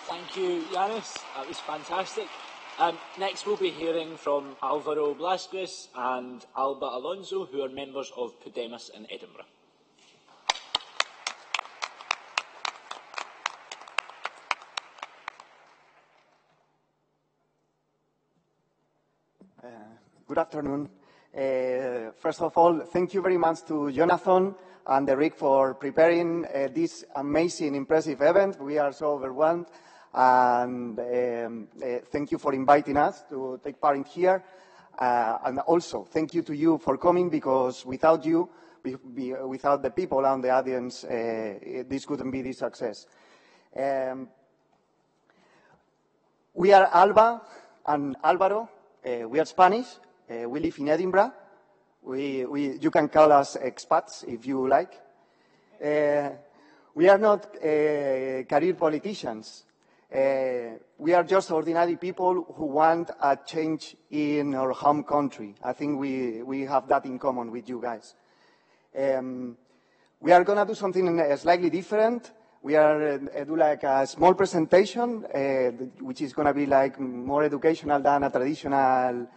Thank you, Yanis. That was fantastic. Next, we'll be hearing from Álvaro Blázquez and Alba Alonso, who are members of Podemos in Edinburgh. Good afternoon. First of all, thank you very much to Jonathan and Eric for preparing this amazing, impressive event. We are so overwhelmed. And thank you for inviting us to take part in here. And also, thank you to you for coming, because without you, without the people and the audience, this couldn't be this success. We are Alba and Álvaro. We are Spanish. We live in Edinburgh. You can call us expats if you like. We are not career politicians. We are just ordinary people who want a change in our home country. I think we have that in common with you guys. We are going to do something slightly different. We are do like a small presentation, which is going to be like more educational than a traditional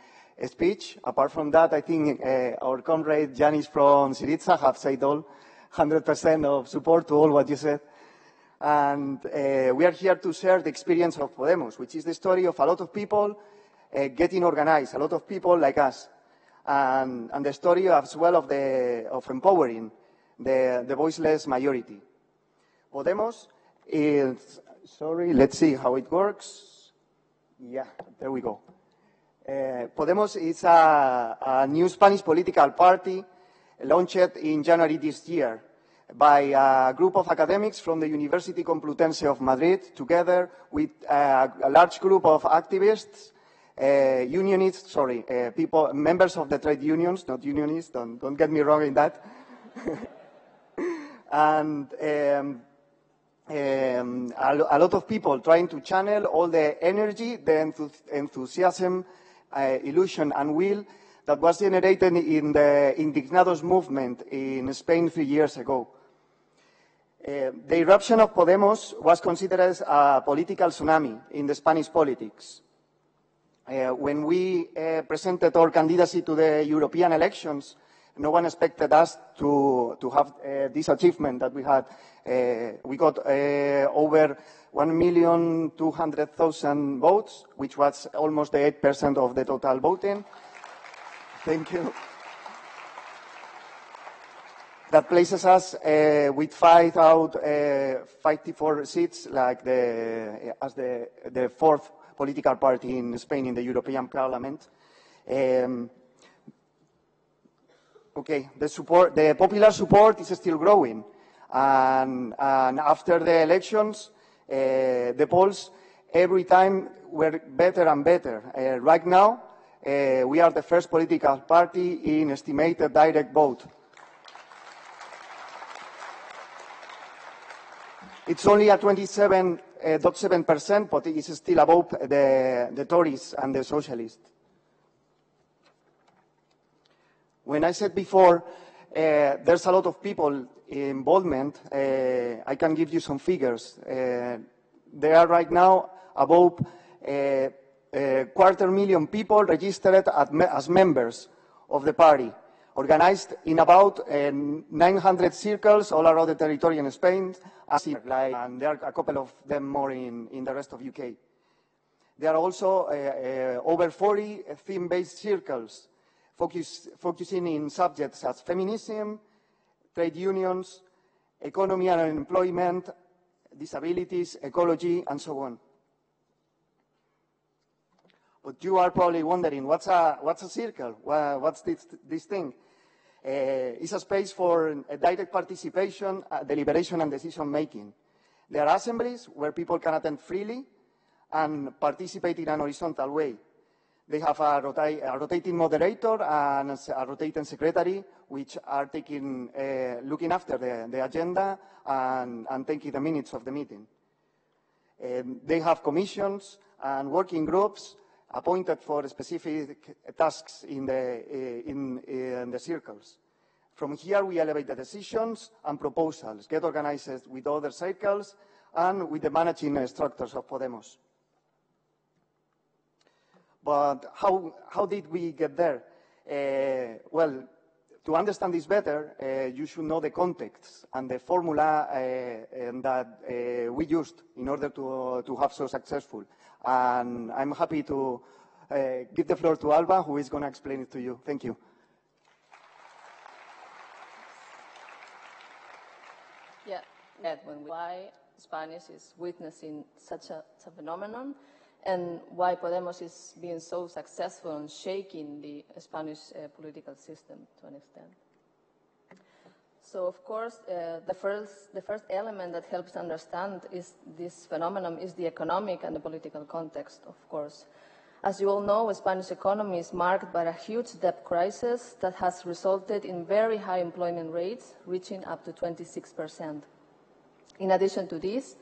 speech. Apart from that, I think our comrade Yanis from Syriza have said all 100% of support to all what you said. And we are here to share the experience of Podemos, which is the story of a lot of people getting organized, a lot of people like us, and the story as well of empowering the voiceless majority. Podemos is, let's see how it works. Yeah, there we go. Podemos is a new Spanish political party launched in January this year by a group of academics from the University Complutense of Madrid, together with a large group of activists, unionists, people, members of the trade unions, not unionists, don't get me wrong in that, and a lot of people trying to channel all the energy, the enthusiasm, illusion and will that was generated in the Indignados movement in Spain 3 years ago. The eruption of Podemos was considered as a political tsunami in the Spanish politics. When we presented our candidacy to the European elections, no one expected us to have this achievement that we had. We got over 1,200,000 votes, which was almost the 8% of the total voting. Thank you. That places us with 5 out 54 seats, like as the fourth political party in Spain in the European Parliament. Okay, the popular support is still growing, and after the elections, the polls every time were better and better. Right now, we are the first political party in estimated direct vote. It's only at 27.7%, but it is still above the Tories and the Socialists. When I said before, there's a lot of people involvement, I can give you some figures. There are right now about 250,000 people registered as members of the party, organized in about 900 circles all around the territory in Spain, and there are a couple of them more in the rest of UK. There are also over 40 theme-based circles focusing in subjects such as feminism, trade unions, economy and employment, disabilities, ecology, and so on. But you are probably wondering, what's a circle? What's this thing? It's a space for direct participation, deliberation, and decision-making. There are assemblies where people can attend freely and participate in an horizontal way. They have a rotating moderator and a rotating secretary, which are looking after the agenda and taking the minutes of the meeting. They have commissions and working groups appointed for specific tasks in the circles. From here, we elevate the decisions and proposals, get organized with other circles, and with the managing structures of Podemos. But how did we get there? Well, to understand this better, you should know the context and the formula that we used in order to have so successful. And I'm happy to give the floor to Alba, who is going to explain it to you. Thank you. Yeah, why Spanish is witnessing such a phenomenon, and why Podemos is being so successful in shaking the Spanish political system to an extent. So, of course, the first element that helps understand is this phenomenon is the economic and the political context, of course. As you all know, the Spanish economy is marked by a huge debt crisis that has resulted in very high employment rates, reaching up to 26%. In addition to this,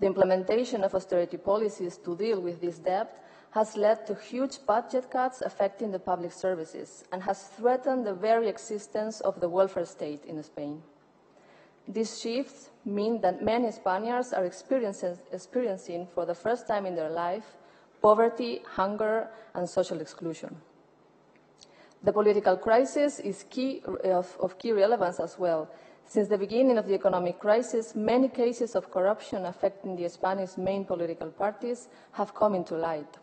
the implementation of austerity policies to deal with this debt has led to huge budget cuts affecting the public services and has threatened the very existence of the welfare state in Spain. These shifts mean that many Spaniards are experiencing for the first time in their life poverty, hunger, and social exclusion. The political crisis is of key relevance as well. Since the beginning of the economic crisis, many cases of corruption affecting the Spanish main political parties have come into light.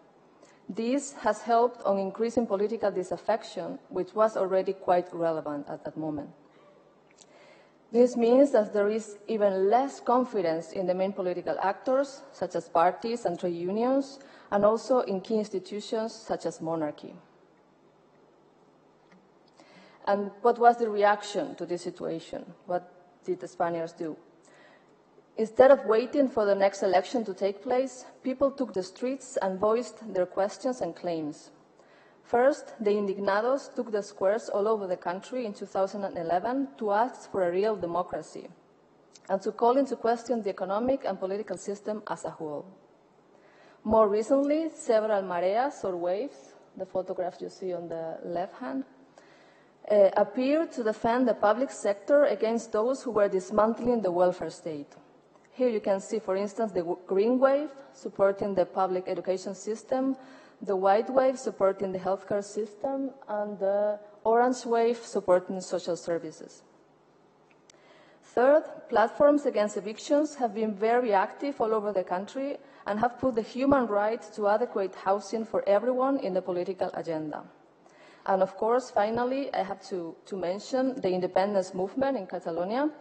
This has helped on increasing political disaffection, which was already quite relevant at that moment. This means that there is even less confidence in the main political actors, such as parties and trade unions, and also in key institutions such as monarchy. And what was the reaction to this situation? What did the Spaniards do? Instead of waiting for the next election to take place, people took the streets and voiced their questions and claims. First, the indignados took the squares all over the country in 2011 to ask for a real democracy and to call into question the economic and political system as a whole. More recently, several mareas or waves, the photographs you see on the left hand, appeared to defend the public sector against those who were dismantling the welfare state. Here you can see, for instance, the green wave supporting the public education system, the white wave supporting the healthcare system, and the orange wave supporting social services. Third, platforms against evictions have been very active all over the country and have put the human right to adequate housing for everyone in the political agenda. And of course, finally, I have to mention the independence movement in Catalonia,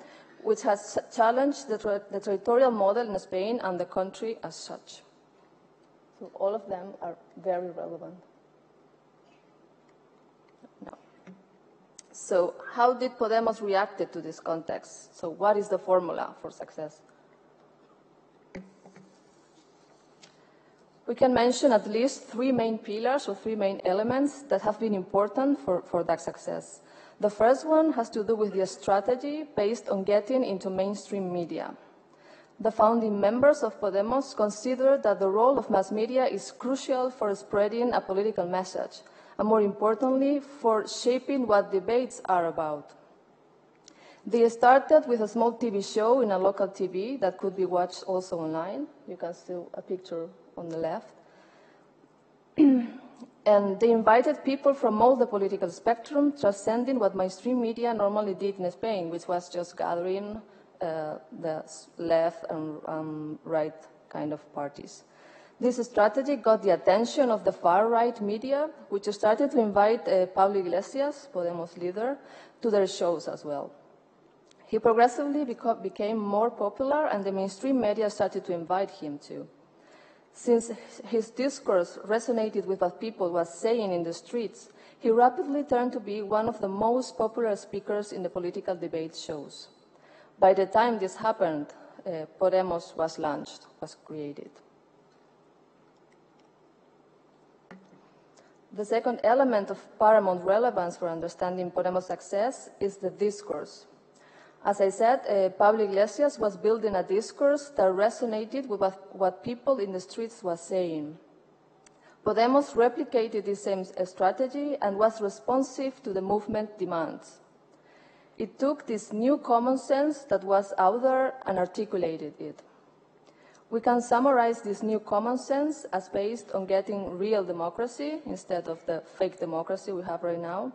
which has challenged the territorial model in Spain and the country as such. So all of them are very relevant. No. So how did Podemos react to this context? So what is the formula for success? We can mention at least three main pillars or three main elements that have been important for that success. The first one has to do with the strategy based on getting into mainstream media. The founding members of Podemos consider that the role of mass media is crucial for spreading a political message, and more importantly, for shaping what debates are about. They started with a small TV show in a local TV that could be watched also online. You can see a picture on the left. And they invited people from all the political spectrum, transcending what mainstream media normally did in Spain, which was just gathering the left and right kind of parties. This strategy got the attention of the far-right media, which started to invite Pablo Iglesias, Podemos leader, to their shows as well. He progressively became more popular, and the mainstream media started to invite him too. Since his discourse resonated with what people were saying in the streets, he rapidly turned to be one of the most popular speakers in the political debate shows. By the time this happened, Podemos was launched, was created. The second element of paramount relevance for understanding Podemos' success is the discourse. As I said, Pablo Iglesias was building a discourse that resonated with what people in the streets were saying. Podemos replicated this same strategy and was responsive to the movement demands. It took this new common sense that was out there and articulated it. We can summarize this new common sense as based on getting real democracy instead of the fake democracy we have right now,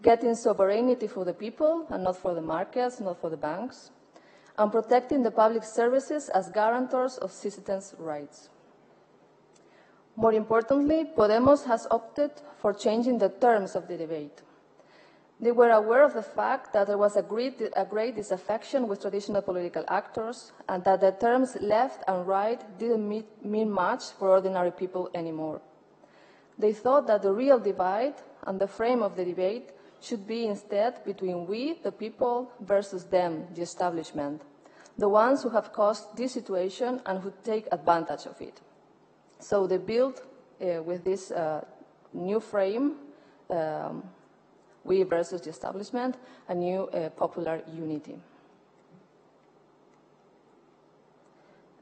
getting sovereignty for the people and not for the markets, not for the banks, and protecting the public services as guarantors of citizens' rights. More importantly, Podemos has opted for changing the terms of the debate. They were aware of the fact that there was a great disaffection with traditional political actors and that the terms left and right didn't mean much for ordinary people anymore. They thought that the real divide and the frame of the debate should be instead between we, the people, versus them, the establishment, the ones who have caused this situation and who take advantage of it. So they built, with this new frame, we versus the establishment, a new popular unity.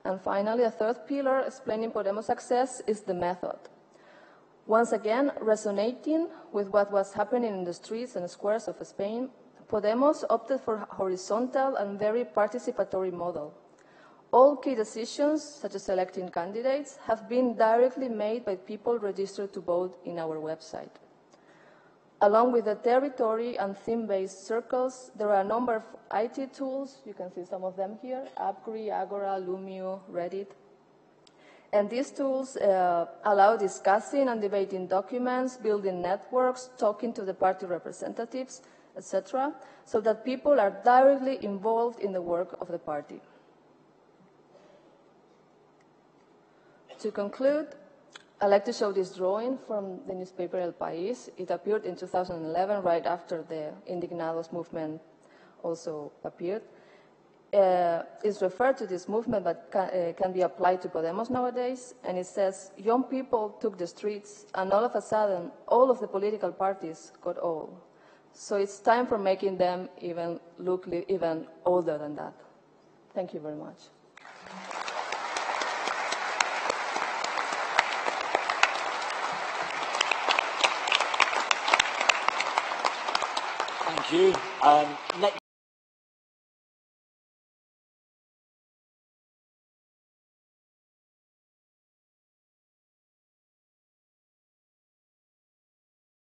And finally, a third pillar explaining Podemos' success is the method. Once again, resonating with what was happening in the streets and squares of Spain, Podemos opted for a horizontal and very participatory model. All key decisions, such as selecting candidates, have been directly made by people registered to vote in our website. Along with the territory and theme-based circles, there are a number of IT tools. You can see some of them here: Upgree, Agora, Lumio, Reddit. And these tools allow discussing and debating documents, building networks, talking to the party representatives, etc., so that people are directly involved in the work of the party. To conclude, I'd like to show this drawing from the newspaper El País. It appeared in 2011, right after the Indignados movement also appeared. It's referred to this movement, but can be applied to Podemos nowadays. And it says, young people took the streets, and all of a sudden, all of the political parties got old. So it's time for making them look even older than that. Thank you very much. Thank you. Next